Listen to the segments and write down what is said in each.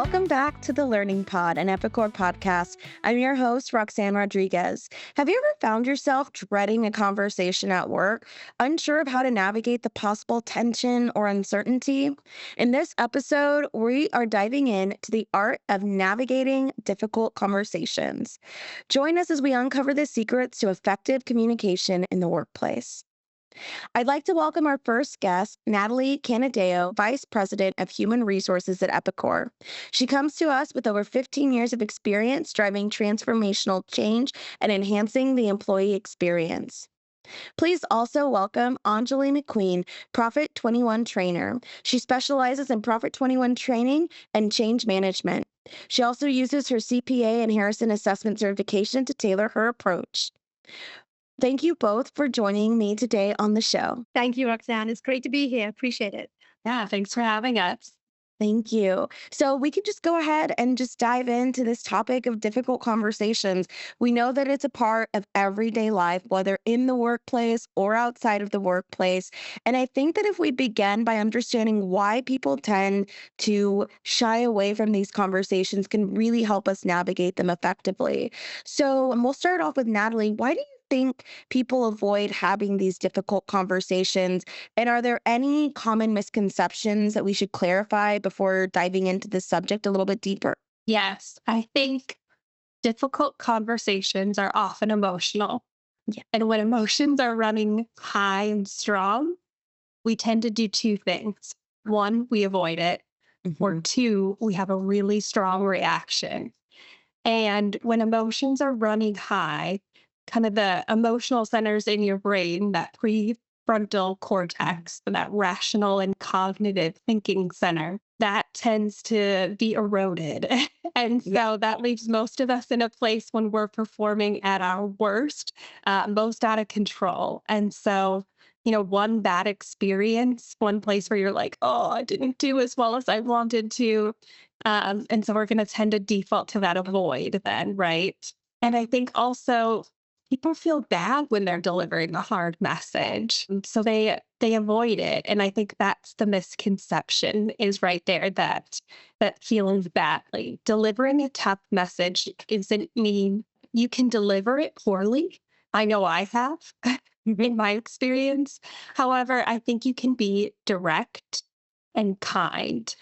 Welcome back to the Learning Pod, an Epicor podcast. I'm your host, Roxanne Rodriguez. Have you ever found yourself dreading a conversation at work, unsure of how to navigate the possible tension or uncertainty? In this episode, we are diving into the art of navigating difficult conversations. Join us as we uncover the secrets to effective communication in the workplace. I'd like to welcome our first guest, Natalie Canadeo, Vice President of Human Resources at Epicor. She comes to us with over 15 years of experience driving transformational change and enhancing the employee experience. Please also welcome Anjali McQueen, Profit 21 trainer. She specializes in Profit 21 training and change management. She also uses her CPA and Harrison assessment certification to tailor her approach. Thank you both for joining me today on the show. Thank you, Roxanne. It's great to be here. Appreciate it. Yeah, thanks for having us. Thank you. So we could just go ahead and just dive into this topic of difficult conversations. We know that it's a part of everyday life, whether in the workplace or outside of the workplace. And I think that if we begin by understanding why people tend to shy away from these conversations can really help us navigate them effectively. So we'll start off with Natalie. Why do you think people avoid having these difficult conversations? And are there any common misconceptions that we should clarify before diving into this subject a little bit deeper? Yes, I think difficult conversations are often emotional. Yeah. And when emotions are running high and strong, we tend to do two things. One, we avoid it, or two, we have a really strong reaction. And when emotions are running high, kind of the emotional centers in your brain, that prefrontal cortex, that rational and cognitive thinking center, that tends to be eroded. And so that leaves most of us in a place when we're performing at our worst, most out of control. And so, one bad experience, one place where you're like, oh, I didn't do as well as I wanted to. And so we're going to tend to default to that avoid then, right? And I think also people feel bad when they're delivering a hard message. So they avoid it. And I think that's the misconception is right there, that feeling badly. Delivering a tough message doesn't mean you can deliver it poorly. I know I have in my experience. However, I think you can be direct and kind.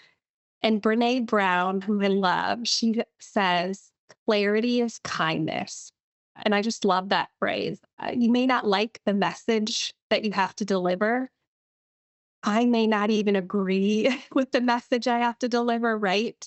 And Brene Brown, who I love, she says, clarity is kindness. And I just love that phrase. You may not like the message that you have to deliver. I may not even agree with the message I have to deliver, right?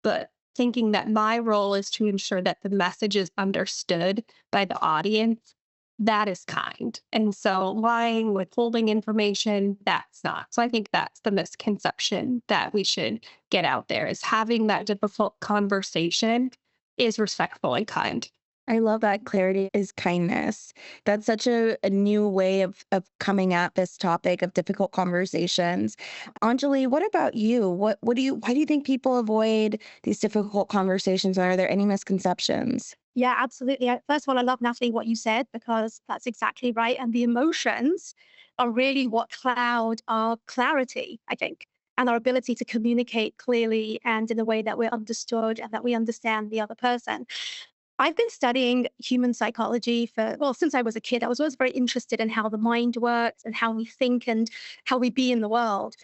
But thinking that my role is to ensure that the message is understood by the audience, that is kind. And so lying, withholding information, that's not. So I think that's the misconception that we should get out there, is having that difficult conversation is respectful and kind. I love that. Clarity is kindness. That's such a new way of coming at this topic of difficult conversations. Anjali, what about you? Why do you think people avoid these difficult conversations? Are there any misconceptions? Yeah, absolutely. First of all, I love, Natalie, what you said, because that's exactly right. And the emotions are really what cloud our clarity, I think, and our ability to communicate clearly and in a way that we're understood and that we understand the other person. I've been studying human psychology since I was a kid. I was always very interested in how the mind works and how we think and how we be in the world.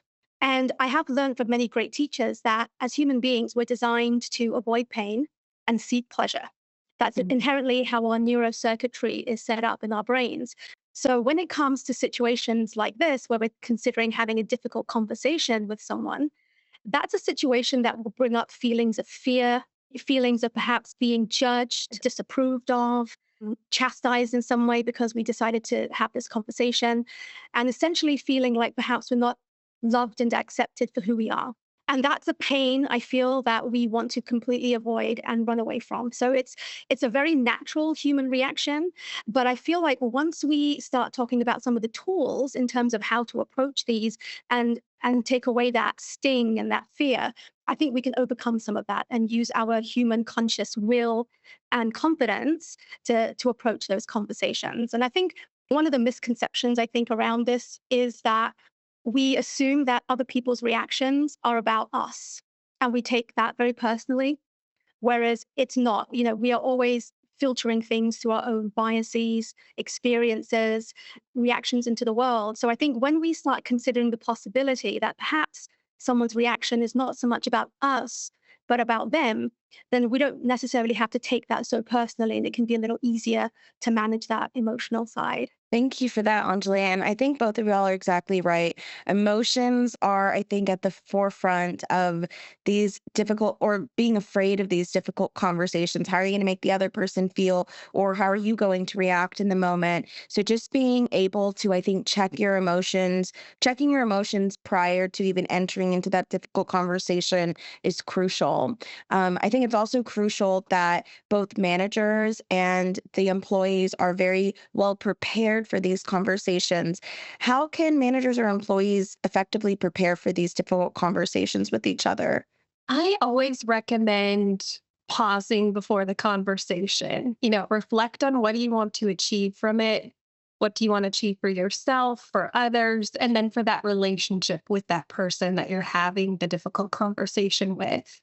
And I have learned from many great teachers that as human beings, we're designed to avoid pain and seek pleasure. That's inherently how our neurocircuitry is set up in our brains. So when it comes to situations like this, where we're considering having a difficult conversation with someone, that's a situation that will bring up feelings of fear, feelings of perhaps being judged, disapproved of, chastised in some way because we decided to have this conversation, and essentially feeling like perhaps we're not loved and accepted for who we are. And that's a pain I feel that we want to completely avoid and run away from. So it's a very natural human reaction. But I feel like once we start talking about some of the tools in terms of how to approach these and take away that sting and that fear, I think we can overcome some of that and use our human conscious will and confidence to approach those conversations. And I think one of the misconceptions I think around this is that we assume that other people's reactions are about us. and we take that very personally. Whereas it's not, we are always filtering things through our own biases, experiences, reactions into the world. So I think when we start considering the possibility that perhaps someone's reaction is not so much about us, but about them, then we don't necessarily have to take that so personally. And it can be a little easier to manage that emotional side. Thank you for that, Anjali. And I think both of y'all are exactly right. Emotions are, I think, at the forefront of these difficult or being afraid of these difficult conversations. How are you going to make the other person feel, or how are you going to react in the moment? So just being able to, I think, checking your emotions prior to even entering into that difficult conversation is crucial. I think it's also crucial that both managers and the employees are very well prepared for these conversations. How can managers or employees effectively prepare for these difficult conversations with each other? I always recommend pausing before the conversation. Reflect on what do you want to achieve from it? What do you want to achieve for yourself, for others, and then for that relationship with that person that you're having the difficult conversation with?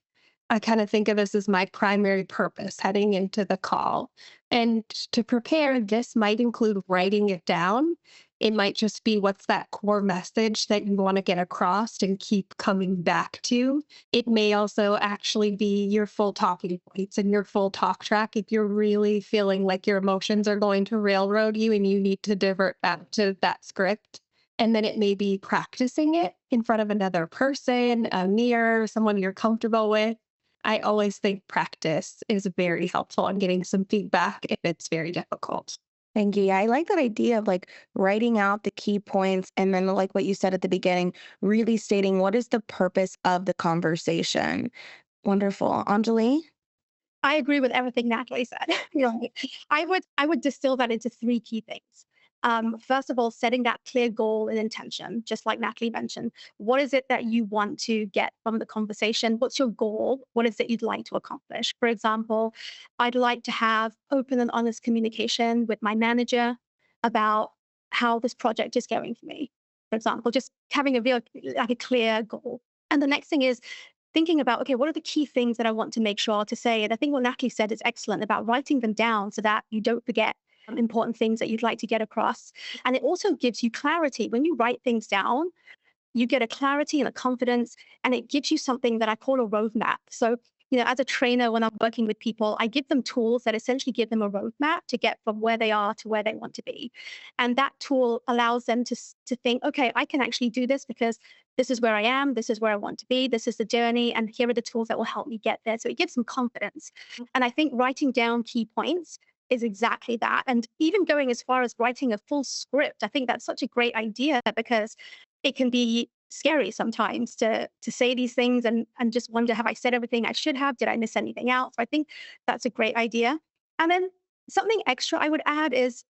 I kind of think of this as my primary purpose heading into the call. And to prepare, this might include writing it down. It might just be what's that core message that you want to get across and keep coming back to. It may also actually be your full talking points and your full talk track if you're really feeling like your emotions are going to railroad you and you need to divert back to that script. And then it may be practicing it in front of another person, a mirror, someone you're comfortable with. I always think practice is very helpful in getting some feedback if it's very difficult. Thank you. Yeah, I like that idea of like writing out the key points and then, like what you said at the beginning, really stating what is the purpose of the conversation. Wonderful. Anjali? I agree with everything Natalie said. I would distill that into three key things. First of all, setting that clear goal and intention, just like Natalie mentioned. What is it that you want to get from the conversation? What's your goal? What is it you'd like to accomplish? For example, I'd like to have open and honest communication with my manager about how this project is going for me. For example, just having a real, like a clear goal. And the next thing is thinking about, okay, what are the key things that I want to make sure to say? And I think what Natalie said is excellent about writing them down so that you don't forget important things that you'd like to get across. And it also gives you clarity. When you write things down, you get a clarity and a confidence, and it gives you something that I call a roadmap. So, as a trainer, when I'm working with people, I give them tools that essentially give them a roadmap to get from where they are to where they want to be. And that tool allows them to think, okay, I can actually do this because this is where I am, this is where I want to be, this is the journey, and here are the tools that will help me get there. So it gives them confidence. And I think writing down key points is exactly that. And even going as far as writing a full script, I think that's such a great idea because it can be scary sometimes to say these things and just wonder, have I said everything I should have? Did I miss anything out? So I think that's a great idea. And then something extra I would add is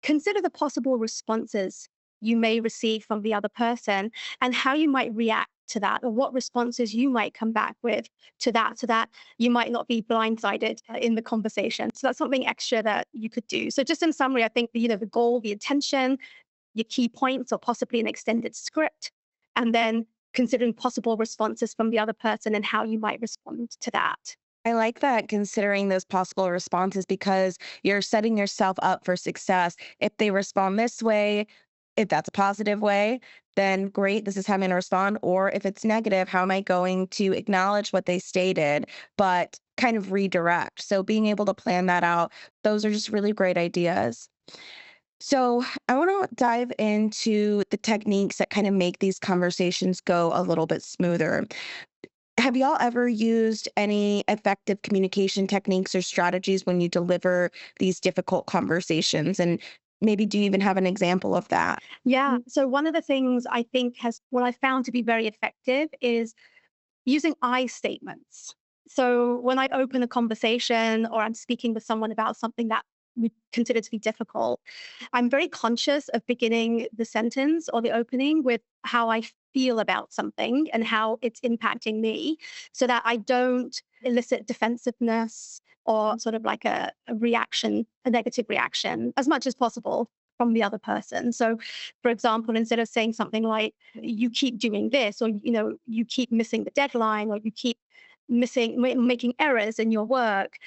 consider the possible responses you may receive from the other person and how you might react to that, or what responses you might come back with to that, so that you might not be blindsided in the conversation. So that's something extra that you could do. So just in summary, I think the goal, the intention, your key points, or possibly an extended script, and then considering possible responses from the other person and how you might respond to that. I like that, considering those possible responses, because you're setting yourself up for success. If they respond this way, if that's a positive way, then great, this is how I'm going to respond. Or if it's negative, how am I going to acknowledge what they stated, but kind of redirect? So being able to plan that out, those are just really great ideas. So I want to dive into the techniques that kind of make these conversations go a little bit smoother. Have y'all ever used any effective communication techniques or strategies when you deliver these difficult conversations? And maybe do you even have an example of that? Yeah. So one of the things I think has what I found to be very effective is using I statements. So when I open a conversation or I'm speaking with someone about something that we consider to be difficult, I'm very conscious of beginning the sentence or the opening with how I feel about something and how it's impacting me so that I don't elicit defensiveness or sort of like a reaction, a negative reaction, as much as possible. from the other person. So, for example, instead of saying something like, you keep doing this, or, you keep missing the deadline, or you keep making errors in your work,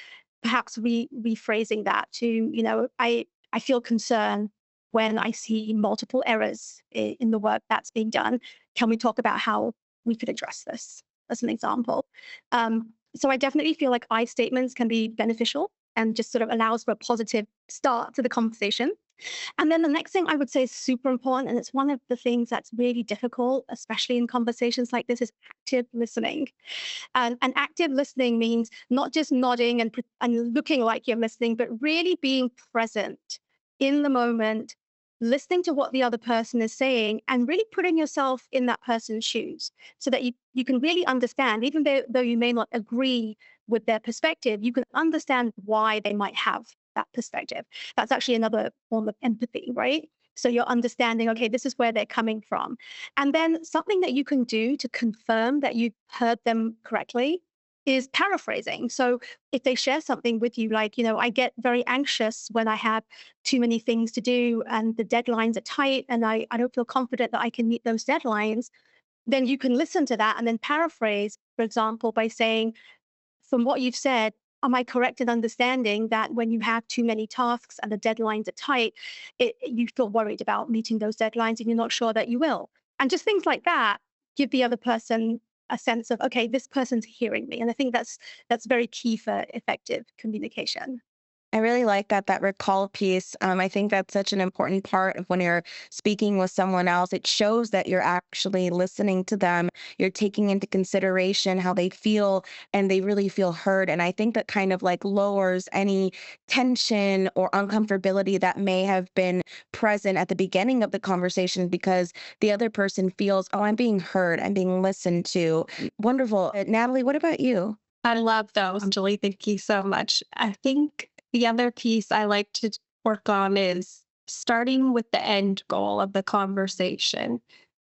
perhaps rephrasing that to, I feel concern when I see multiple errors in the work that's being done. Can we talk about how we could address this, as an example? So I definitely feel like I statements can be beneficial and just sort of allows for a positive start to the conversation. And then the next thing I would say is super important, and it's one of the things that's really difficult, especially in conversations like this, is active listening. And active listening means not just nodding and looking like you're listening, but really being present in the moment, listening to what the other person is saying, and really putting yourself in that person's shoes so that you can really understand, even though you may not agree with their perspective, you can understand why they might have that perspective. That's actually another form of empathy, right? So you're understanding, okay, this is where they're coming from. And then something that you can do to confirm that you heard them correctly is paraphrasing. So if they share something with you, like, I get very anxious when I have too many things to do and the deadlines are tight and I don't feel confident that I can meet those deadlines, then you can listen to that and then paraphrase, for example, by saying, from what you've said, am I correct in understanding that when you have too many tasks and the deadlines are tight, you feel worried about meeting those deadlines and you're not sure that you will? And just things like that give the other person a sense of, okay, this person's hearing me. And I think that's very key for effective communication. I really like that recall piece. I think that's such an important part of when you're speaking with someone else. It shows that you're actually listening to them. You're taking into consideration how they feel and they really feel heard. And I think that kind of like lowers any tension or uncomfortability that may have been present at the beginning of the conversation because the other person feels, oh, I'm being heard, I'm being listened to. Wonderful. Natalie, what about you? I love those, Anjali. Thank you so much. I think the other piece I like to work on is starting with the end goal of the conversation.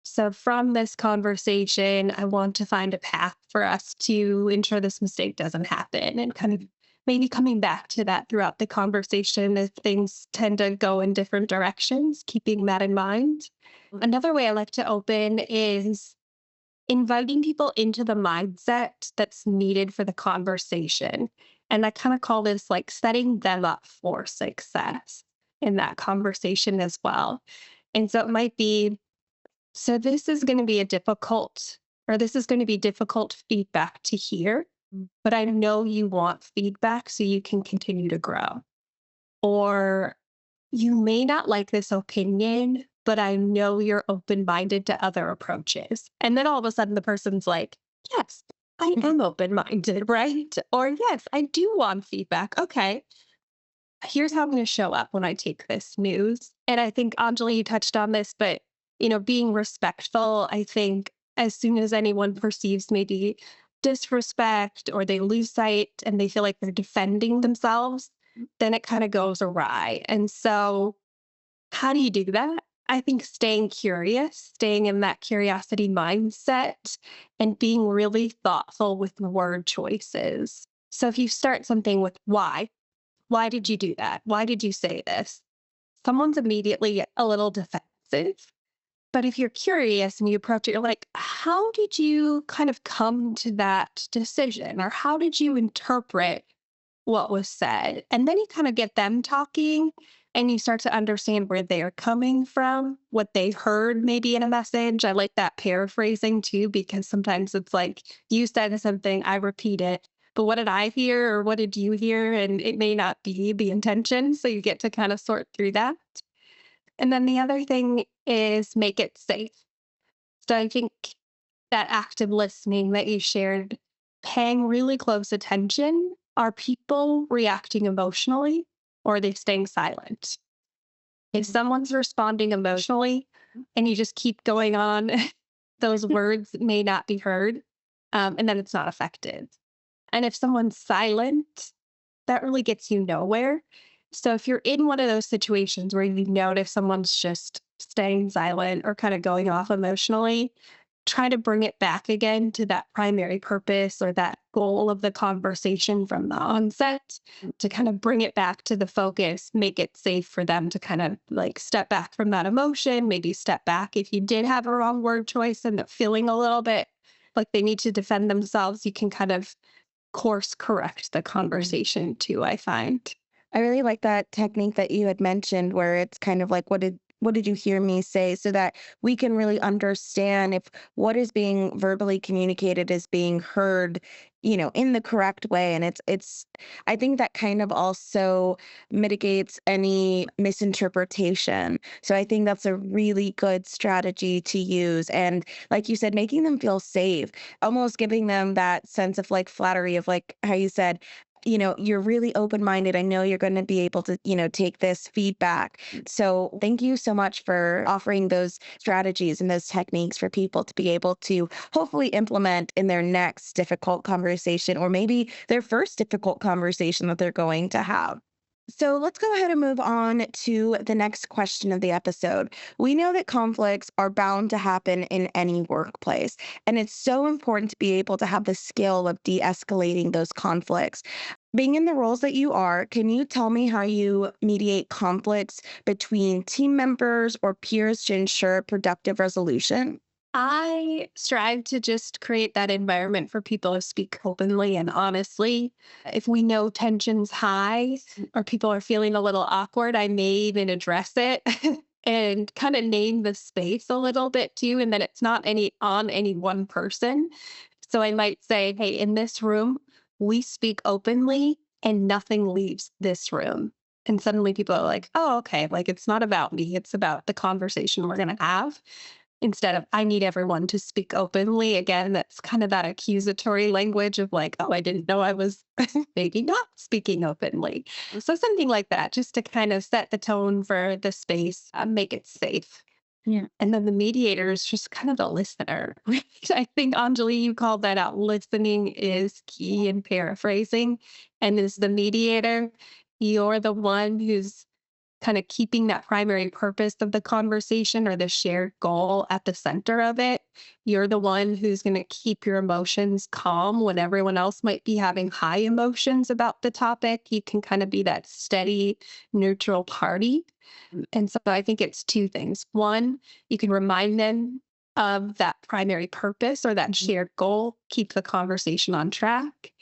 So, from this conversation, I want to find a path for us to ensure this mistake doesn't happen and kind of maybe coming back to that throughout the conversation if things tend to go in different directions, keeping that in mind. Another way I like to open is inviting people into the mindset that's needed for the conversation. And I kind of call this like setting them up for success in that conversation as well. And so it might be, so this is going to be this is going to be difficult feedback to hear, but I know you want feedback so you can continue to grow. Or you may not like this opinion, but I know you're open minded to other approaches. And then all of a sudden the person's like, yes, I am open minded, right? Or yes, I do want feedback. Okay, here's how I'm going to show up when I take this news. And I think Anjali, you touched on this, but being respectful, I think as soon as anyone perceives maybe disrespect or they lose sight and they feel like they're defending themselves, then it kind of goes awry. And so how do you do that? I think staying curious, staying in that curiosity mindset, and being really thoughtful with word choices. So if you start something with why did you do that? Why did you say this? Someone's immediately a little defensive. But if you're curious and you approach it, you're like, how did you kind of come to that decision? Or how did you interpret what was said? And then you kind of get them talking and you start to understand where they're coming from, what they heard maybe in a message. I like that paraphrasing too, because sometimes it's like you said something, I repeat it. But what did I hear or what did you hear? And it may not be the intention. So you get to kind of sort through that. And then the other thing is make it safe. So I think that active listening that you shared, paying really close attention. Are people reacting emotionally or are they staying silent? If someone's responding emotionally and you just keep going on, those words may not be heard, and then it's not effective. And if someone's silent, that really gets you nowhere. So if you're in one of those situations where you notice someone's just staying silent or kind of going off emotionally, try to bring it back again to that primary purpose or that goal of the conversation from the onset, to kind of bring it back to the focus, make it safe for them to kind of like step back from that emotion, maybe step back if you did have a wrong word choice and they're feeling a little bit like they need to defend themselves. You can kind of course correct the conversation too, I find. I really like that technique that you had mentioned where it's kind of like what did you hear me say, so that we can really understand if what is being verbally communicated is being heard, in the correct way. And it's I think that kind of also mitigates any misinterpretation. So I think that's a really good strategy to use. And like you said, making them feel safe, almost giving them that sense of like flattery of like how you said, you're really open minded. I know you're going to be able to, take this feedback. So thank you so much for offering those strategies and those techniques for people to be able to hopefully implement in their next difficult conversation, or maybe their first difficult conversation that they're going to have. So let's go ahead and move on to the next question of the episode. We know that conflicts are bound to happen in any workplace, and it's so important to be able to have the skill of de escalating those conflicts. Being in the roles that you are, can you tell me how you mediate conflicts between team members or peers to ensure productive resolution? I strive to just create that environment for people to speak openly and honestly. If we know tension's high or people are feeling a little awkward, I may even address it and kind of name the space a little bit too, and that it's not any one person. So I might say, hey, in this room, we speak openly and nothing leaves this room. And suddenly people are like, oh, okay, like it's not about me, it's about the conversation we're going to have. Instead of, I need everyone to speak openly. Again, that's kind of that accusatory language of like, oh, I didn't know I was maybe not speaking openly. So something like that, just to kind of set the tone for the space, make it safe. Yeah. And then the mediator is just kind of the listener. Right? I think, Anjali, you called that out. Listening is key in paraphrasing. And as the mediator, you're the one who's kind of keeping that primary purpose of the conversation or the shared goal at the center of it. You're the one who's going to keep your emotions calm when everyone else might be having high emotions about the topic. You can kind of be that steady, neutral party. And so I think it's two things. One, you can remind them of that primary purpose or that shared goal, keep the conversation on track.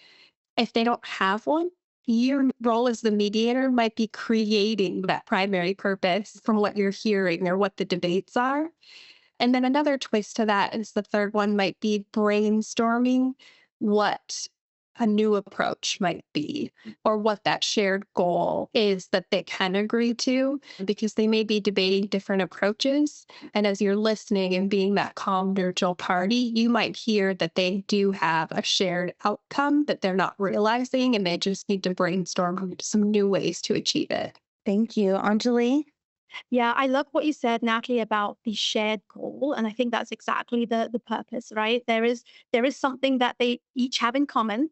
If they don't have one, your role as the mediator might be creating that primary purpose from what you're hearing or what the debates are. And then another twist to that is the third one might be brainstorming what a new approach might be or what that shared goal is that they can agree to, because they may be debating different approaches. And as you're listening and being that calm, neutral party, you might hear that they do have a shared outcome that they're not realizing, and they just need to brainstorm some new ways to achieve it. Thank you. Anjali? Yeah, I love what you said, Natalie, about the shared goal. And I think that's exactly the purpose, right? There is something that they each have in common,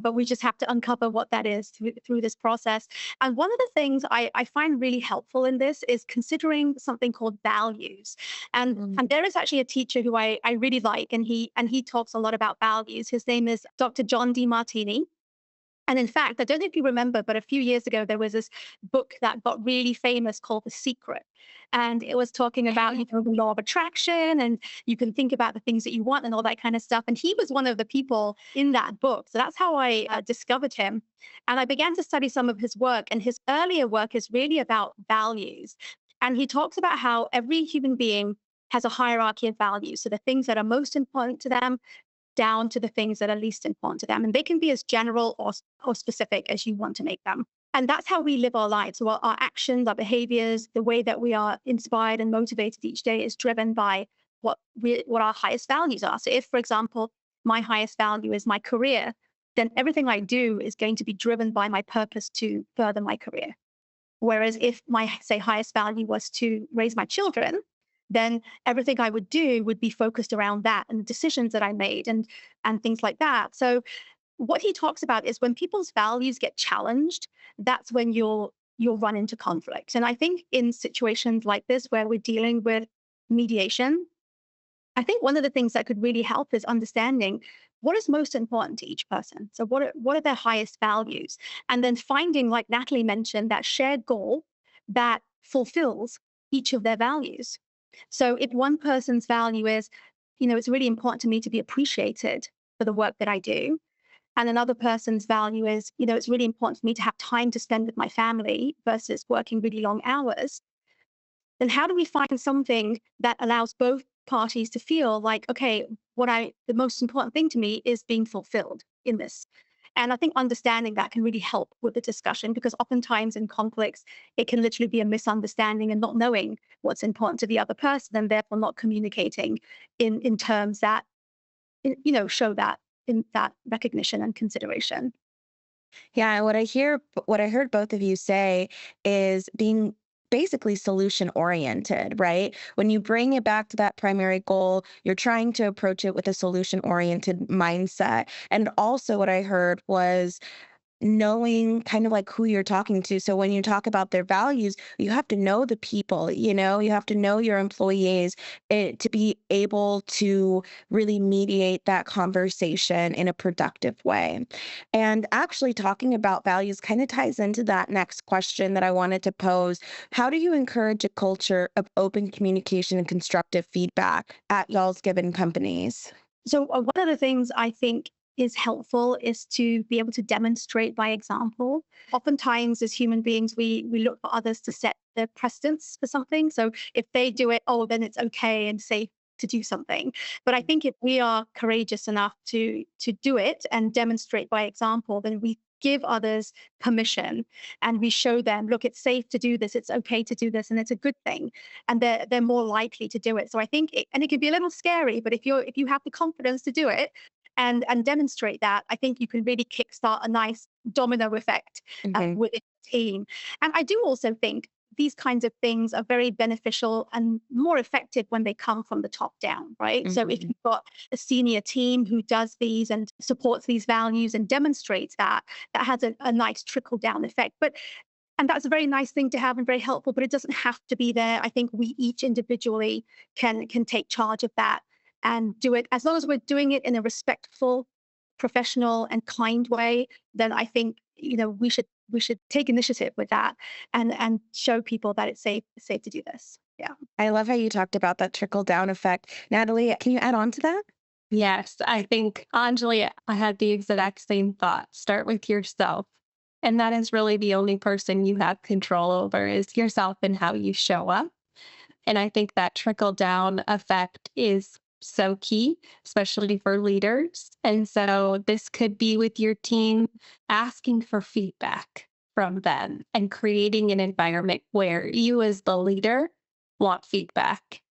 but we just have to uncover what that is through this process. And one of the things I find really helpful in this is considering something called values. And there is actually a teacher who I really like, and he talks a lot about values. His name is Dr. John DeMartini. And in fact, I don't know if you remember, but a few years ago, there was this book that got really famous called The Secret. And it was talking about, the law of attraction, and you can think about the things that you want and all that kind of stuff. And he was one of the people in that book. So that's how I discovered him. And I began to study some of his work. And his earlier work is really about values. And he talks about how every human being has a hierarchy of values. So the things that are most important to them, down to the things that are least important to them. And they can be as general or specific as you want to make them. And that's how we live our lives. So our actions, our behaviors, the way that we are inspired and motivated each day is driven by what our highest values are. So if, for example, my highest value is my career, then everything I do is going to be driven by my purpose to further my career. Whereas if my, say, highest value was to raise my children, then everything I would do would be focused around that and the decisions that I made and things like that. So what he talks about is when people's values get challenged, that's when you'll run into conflict. And I think in situations like this where we're dealing with mediation, I think one of the things that could really help is understanding what is most important to each person. So what are their highest values? And then finding, like Natalie mentioned, that shared goal that fulfills each of their values. So if one person's value is, it's really important to me to be appreciated for the work that I do. And another person's value is, it's really important for me to have time to spend with my family versus working really long hours. Then how do we find something that allows both parties to feel like, okay, the most important thing to me is being fulfilled in this. And I think understanding that can really help with the discussion, because oftentimes in conflicts, it can literally be a misunderstanding and not knowing what's important to the other person, and therefore not communicating in terms that, show that in that recognition and consideration. Yeah, what I heard both of you say is being basically solution oriented, right? When you bring it back to that primary goal, you're trying to approach it with a solution oriented mindset. And also what I heard was knowing kind of like who you're talking to. So when you talk about their values, you have to know the people, you have to know your employees to be able to really mediate that conversation in a productive way. And actually talking about values kind of ties into that next question that I wanted to pose. How do you encourage a culture of open communication and constructive feedback at y'all's given companies? So one of the things I think is helpful is to be able to demonstrate by example. Oftentimes, as human beings, we look for others to set the precedence for something. So if they do it, oh, then it's okay and safe to do something. But I think if we are courageous enough to do it and demonstrate by example, then we give others permission and we show them, look, it's safe to do this, it's okay to do this, and it's a good thing, and they're more likely to do it. So I think and it can be a little scary, but if you have the confidence to do it and demonstrate that, I think you can really kickstart a nice domino effect Mhm. within the team. And I do also think these kinds of things are very beneficial and more effective when they come from the top down, right? So if Mhm. you've got a senior team who does these and supports these values and demonstrates that, that has a nice trickle down effect. And that's a very nice thing to have and very helpful, but it doesn't have to be there. I think we each individually can take charge of that and do it. As long as we're doing it in a respectful, professional, and kind way, then I think, we should take initiative with that and show people that it's safe to do this. Yeah. I love how you talked about that trickle down effect. Natalie, can you add on to that? Yes, I think, Anjali, I had the exact same thought. Start with yourself. And that is really the only person you have control over is yourself and how you show up. And I think that trickle down effect is so key, especially for leaders. And so this could be with your team asking for feedback from them and creating an environment where you, as the leader, want feedback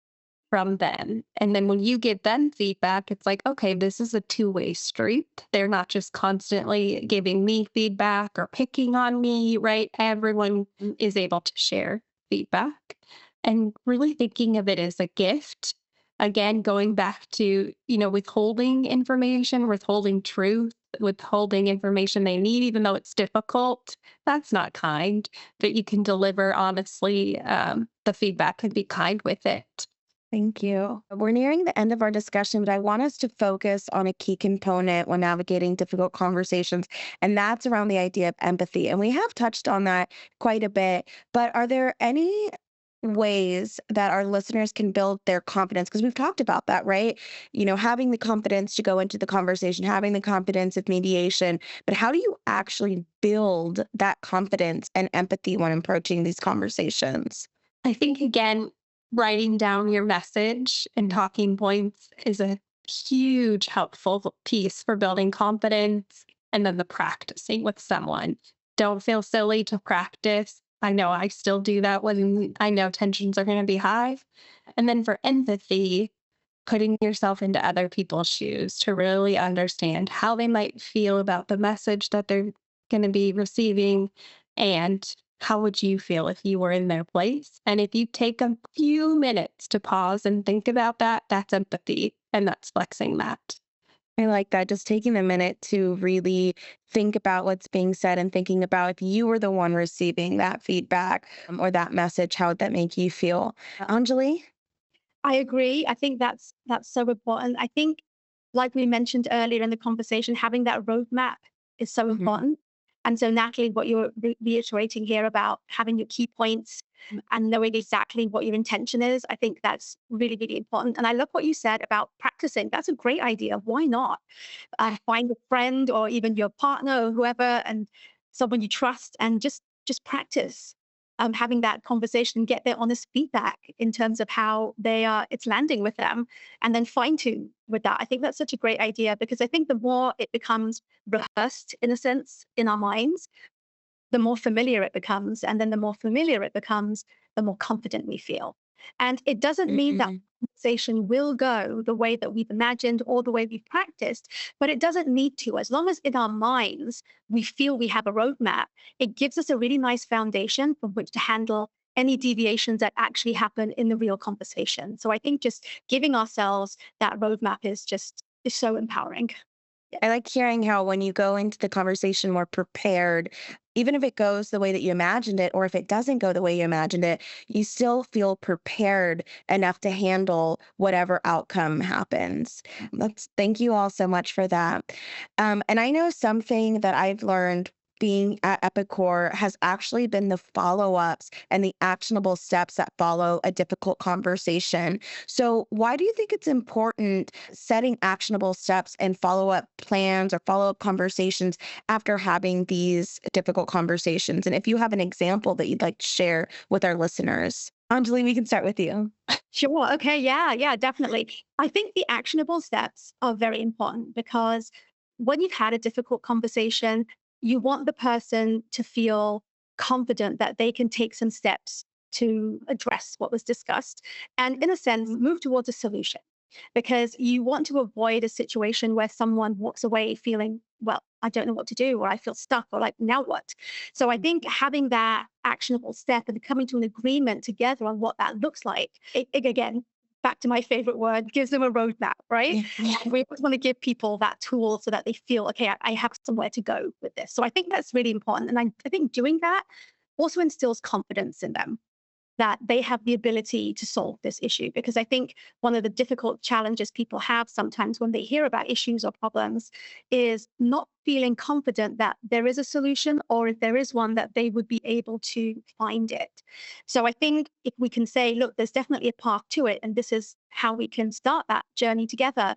from them. And then when you give them feedback, it's like, okay, this is a two-way street. They're not just constantly giving me feedback or picking on me, right? Everyone is able to share feedback and really thinking of it as a gift. Again, going back to, withholding information, withholding truth, withholding information they need, even though it's difficult. That's not kind, but you can deliver honestly. The feedback can be kind with it. Thank you. We're nearing the end of our discussion, but I want us to focus on a key component when navigating difficult conversations, and that's around the idea of empathy. And we have touched on that quite a bit, but are there any ways that our listeners can build their confidence? Because we've talked about that, right? Having the confidence to go into the conversation, having the confidence of mediation, but how do you actually build that confidence and empathy when approaching these conversations? I think, again, writing down your message and talking points is a huge helpful piece for building confidence. And then the practicing with someone. Don't feel silly to practice. I know I still do that when I know tensions are going to be high. And then for empathy, putting yourself into other people's shoes to really understand how they might feel about the message that they're going to be receiving, and how would you feel if you were in their place? And if you take a few minutes to pause and think about that, that's empathy and that's flexing that. I like that. Just taking a minute to really think about what's being said and thinking about if you were the one receiving that feedback or that message, how would that make you feel? Anjali? I agree. I think that's so important. I think, like we mentioned earlier in the conversation, having that roadmap is so Mhm. important. And so, Natalie, what you're reiterating here about having your key points and knowing exactly what your intention is, I think that's really, really important. And I love what you said about practicing. That's a great idea. Why not? Find a friend or even your partner or whoever, and someone you trust, and just practice having that conversation, get their honest feedback in terms of how it's landing with them, and then fine tune with that. I think that's such a great idea because I think the more it becomes rehearsed in a sense in our minds, the more familiar it becomes. And then the more familiar it becomes, the more confident we feel. And it doesn't mean that Mhm. conversation will go the way that we've imagined or the way we've practiced, but it doesn't need to. As long as in our minds we feel we have a roadmap, it gives us a really nice foundation from which to handle any deviations that actually happen in the real conversation. So I think just giving ourselves that roadmap is so empowering. I like hearing how when you go into the conversation more prepared, even if it goes the way that you imagined it, or if it doesn't go the way you imagined it, you still feel prepared enough to handle whatever outcome happens. Thank you all so much for that. And I know something that I've learned being at Epicor has actually been the follow ups and the actionable steps that follow a difficult conversation. So, why do you think it's important setting actionable steps and follow up plans or follow up conversations after having these difficult conversations? And if you have an example that you'd like to share with our listeners, Anjali, we can start with you. Sure. Okay. Yeah. Yeah. Definitely. I think the actionable steps are very important because when you've had a difficult conversation, you want the person to feel confident that they can take some steps to address what was discussed and, in a sense, move towards a solution because you want to avoid a situation where someone walks away feeling, well, I don't know what to do, or I feel stuck, or like, now what? So I think having that actionable step and coming to an agreement together on what that looks like, again, back to my favorite word, gives them a roadmap, right? Yeah. And we always want to give people that tool so that they feel, okay, I have somewhere to go with this. So I think that's really important. And I think doing that also instills confidence in them that they have the ability to solve this issue. Because I think one of the difficult challenges people have sometimes when they hear about issues or problems is not feeling confident that there is a solution, or if there is one, that they would be able to find it. So I think if we can say, look, there's definitely a path to it, and this is how we can start that journey together,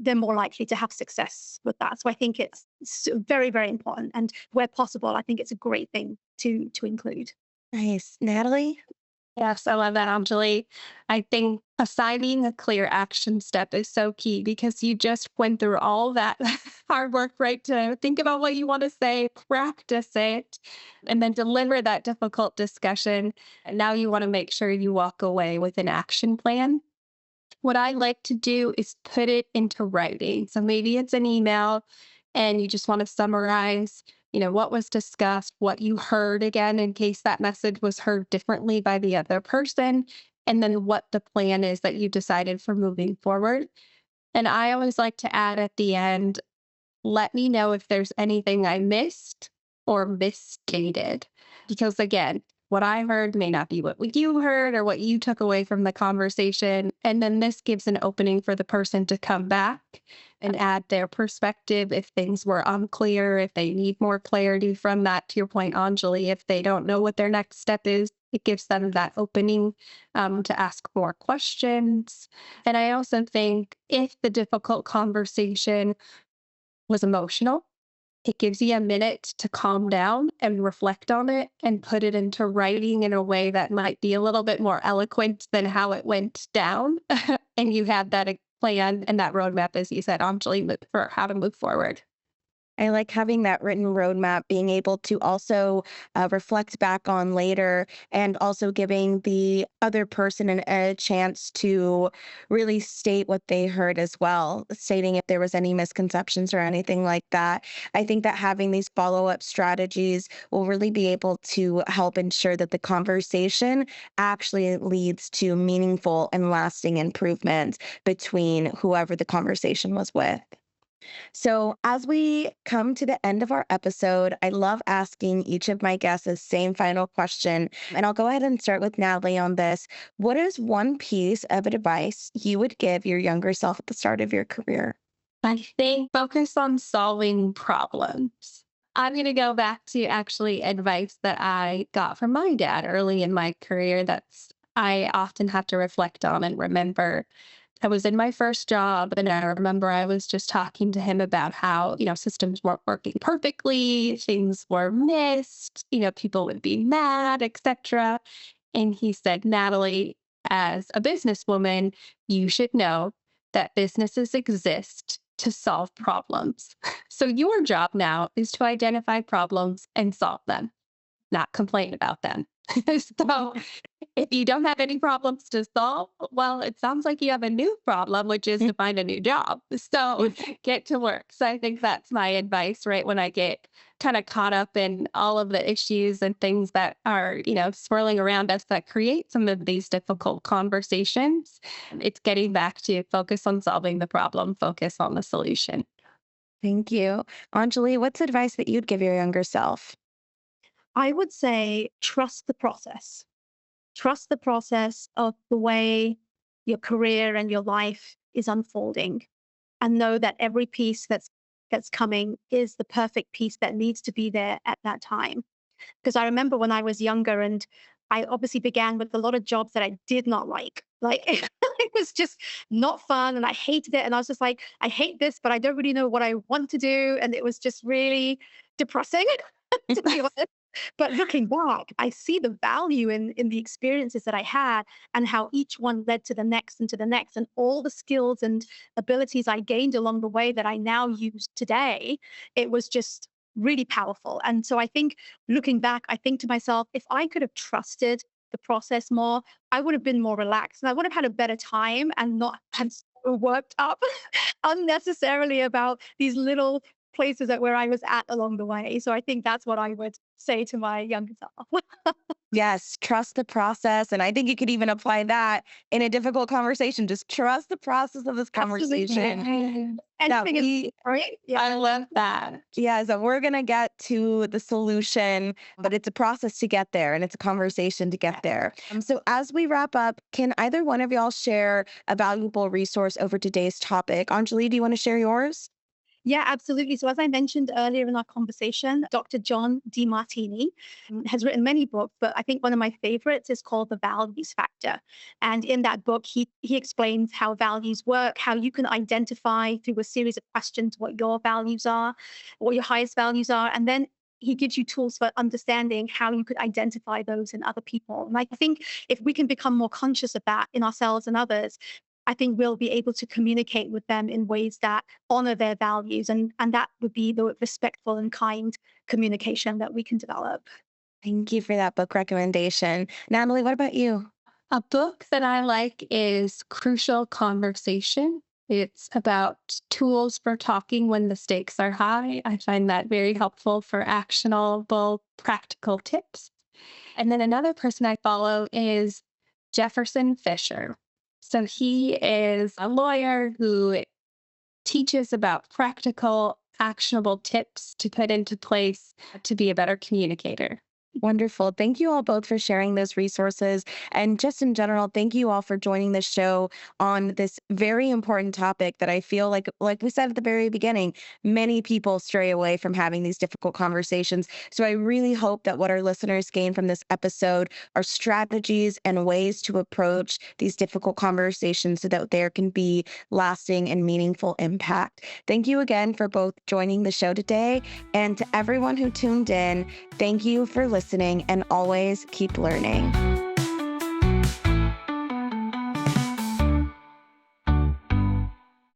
they're more likely to have success with that. So I think it's very, very important. And where possible, I think it's a great thing to include. Nice. Natalie? Yes, I love that, Anjali. I think assigning a clear action step is so key because you just went through all that hard work, right? To think about what you want to say, practice it, and then deliver that difficult discussion. And now you want to make sure you walk away with an action plan. What I like to do is put it into writing. So maybe it's an email and you just want to summarize, what was discussed, what you heard again, in case that message was heard differently by the other person, and then what the plan is that you decided for moving forward. And I always like to add at the end, let me know if there's anything I missed or misstated. Because again, what I heard may not be what you heard or what you took away from the conversation. And then this gives an opening for the person to come back and add their perspective if things were unclear, if they need more clarity from that. To your point, Anjali, if they don't know what their next step is, it gives them that opening to ask more questions. And I also think if the difficult conversation was emotional, it gives you a minute to calm down and reflect on it and put it into writing in a way that might be a little bit more eloquent than how it went down. And you have that plan and that roadmap, as you said, Anjali, for how to move forward. I like having that written roadmap, being able to also reflect back on later and also giving the other person a chance to really state what they heard as well, stating if there was any misconceptions or anything like that. I think that having these follow-up strategies will really be able to help ensure that the conversation actually leads to meaningful and lasting improvements between whoever the conversation was with. So, as we come to the end of our episode, I love asking each of my guests the same final question. And I'll go ahead and start with Natalie on this. What is one piece of advice you would give your younger self at the start of your career? I think focus on solving problems. I'm going to go back to actually advice that I got from my dad early in my career that's I often have to reflect on and remember. I was in my first job and I remember I was just talking to him about how, systems weren't working perfectly, things were missed, people would be mad, etc. And he said, Natalie, as a businesswoman, you should know that businesses exist to solve problems. So your job now is to identify problems and solve them, not complain about them. So if you don't have any problems to solve, well, it sounds like you have a new problem, which is to find a new job. So get to work. So I think that's my advice, right? When I get kind of caught up in all of the issues and things that are, swirling around us that create some of these difficult conversations, it's getting back to focus on solving the problem, focus on the solution. Thank you. Anjali, what's advice that you'd give your younger self? I would say trust the process. Trust the process of the way your career and your life is unfolding, and know that every piece that's coming is the perfect piece that needs to be there at that time. Because I remember when I was younger, and I obviously began with a lot of jobs that I did not like. Like it was just not fun and I hated it. And I was just like, I hate this, but I don't really know what I want to do. And it was just really depressing, to be honest. But looking back, I see the value in the experiences that I had and how each one led to the next and to the next, and all the skills and abilities I gained along the way that I now use today. It was just really powerful. And so I think looking back, I think to myself, if I could have trusted the process more, I would have been more relaxed and I would have had a better time and not had so worked up unnecessarily about these little places where I was at along the way. So I think that's what I would say to my younger self. Yes, trust the process. And I think you could even apply that in a difficult conversation. Just trust the process of this conversation. Absolutely. That Anything is we, right. Yeah. I love that. yeah, so we're going to get to the solution, but it's a process to get there and it's a conversation to get there. So as we wrap up, can either one of y'all share a valuable resource over today's topic? Anjali, do you want to share yours? Yeah, absolutely. So, as I mentioned earlier in our conversation, Dr. John DeMartini has written many books, but I think one of my favorites is called The Values Factor. And in that book, he explains how values work, how you can identify through a series of questions what your values are, what your highest values are, and then he gives you tools for understanding how you could identify those in other people. And I think if we can become more conscious of that in ourselves and others, I think we'll be able to communicate with them in ways that honor their values. And that would be the respectful and kind communication that we can develop. Thank you for that book recommendation. Natalie, what about you? A book that I like is Crucial Conversation. It's about tools for talking when the stakes are high. I find that very helpful for actionable, practical tips. And then another person I follow is Jefferson Fisher. So he is a lawyer who teaches about practical, actionable tips to put into place to be a better communicator. Wonderful. Thank you all both for sharing those resources. And just in general, thank you all for joining the show on this very important topic that I feel like we said at the very beginning, many people stray away from having these difficult conversations. So I really hope that what our listeners gain from this episode are strategies and ways to approach these difficult conversations so that there can be lasting and meaningful impact. Thank you again for both joining the show today. And to everyone who tuned in, thank you for listening and always keep learning.